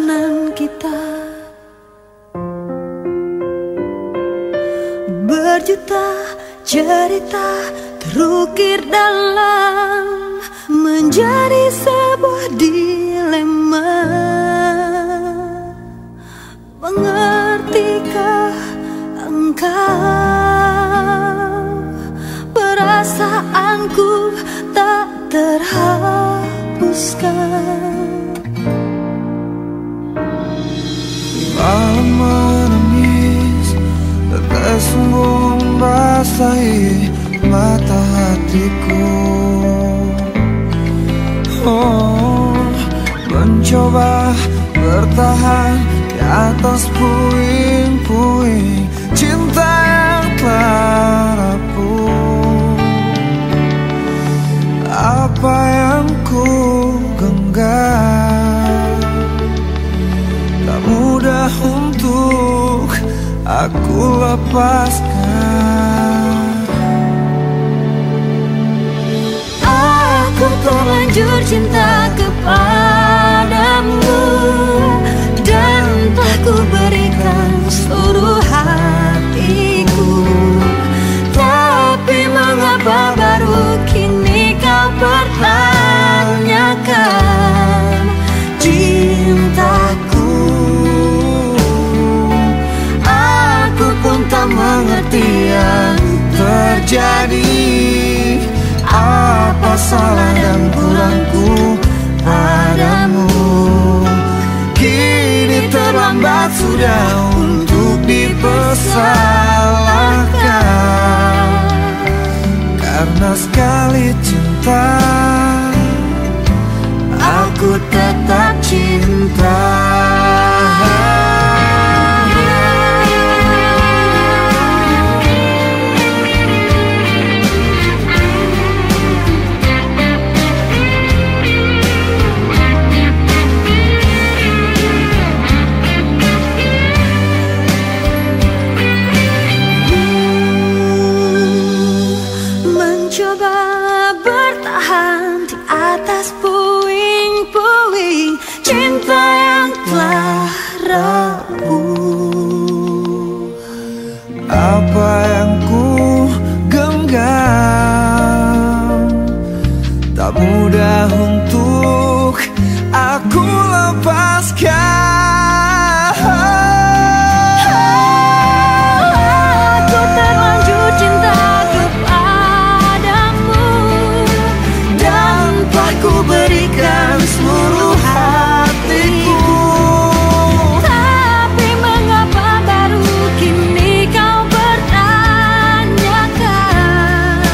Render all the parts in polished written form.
perjalanan kita. Berjuta cerita terukir dalam menjadi sebuah dilema. Mengertikah engkau perasaanku tak terhapuskan? Malam menangis, tetes-mu membasahi mata hatiku. Oh, mencoba bertahan di atas puing-puing cinta yang telah rapuh. Apa yang ku genggam tak mudah untuk aku lepaskan. Aku terlanjur cinta kepadamu dan telah ku berikan seluruh hatiku. Tapi mengapa baru kini kau pertanyakan cintaku? Aku pun tak mengerti yang terjadi. Apa salah dan kurangku padamu? Kini terlambat sudah untuk dipersalahkan. Karena sekali cinta, aku tetap cinta. Atas puing-puing cinta yang telah rapuh. Apa yang ku genggam tak mudah untuk aku lepaskan. Aku terlanjur cinta kepadamu dan telah ku berikan seluruh hatiku. Tapi mengapa baru kini kau pertanyakan?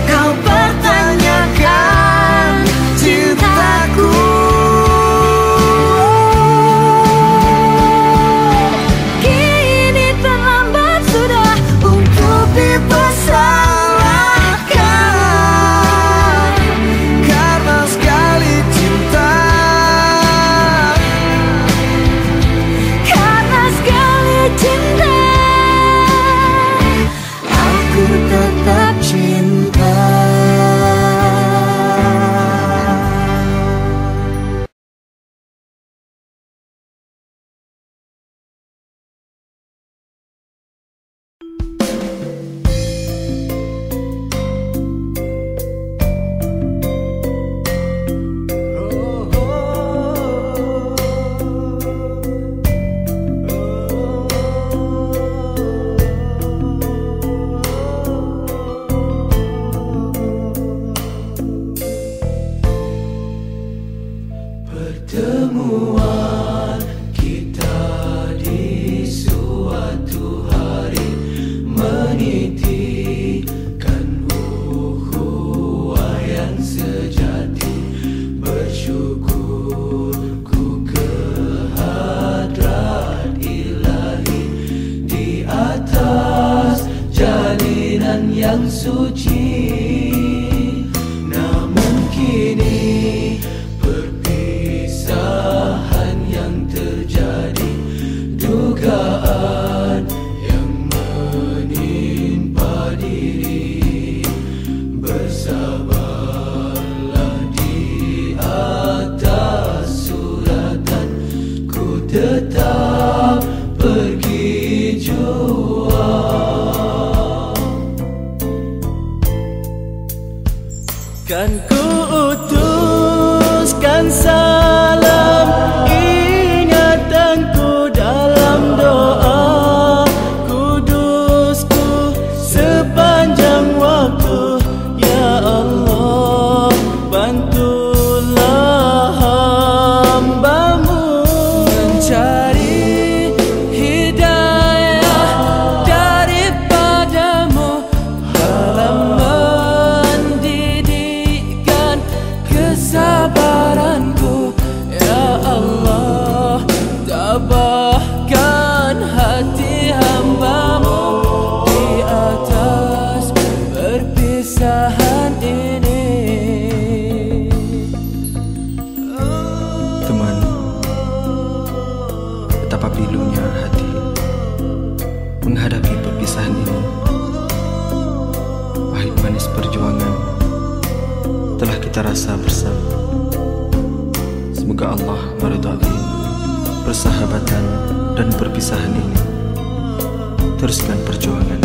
Kau pertanyakan cintaku. Kini terlambat sudah untuk dipersalahkan. Karena sekali cinta, Karena sekali cinta, aku tetap cinta. Pertemuan kita di suatu hari menitikan ukhuwah yang sejati. Bersyukurku kehadrat ilahi di atas jalinan yang suci. Namun kini perpisahan yang terjadi, dugaan yang menimpa diri. Bersabarlah di atas surat tetap pergi jua. Kan ku utuskan salam ingatanku dalam doa kudusku sepanjang waktu. Ya Allah, bantulah hamba-Mu mencari hidayah daripada-Mu dalam mendidikkan kesabaranku. Ya Allah, tabahkan hati hamba-Mu di atas perpisahan ini. Teman, betapa pilunya hati menghadapi perpisahan ini. Pahit manis perjuangan telah kita rasa bersama. Semoga Allah meridai persahabatan dan perpisahan ini. Teruskan perjuangan.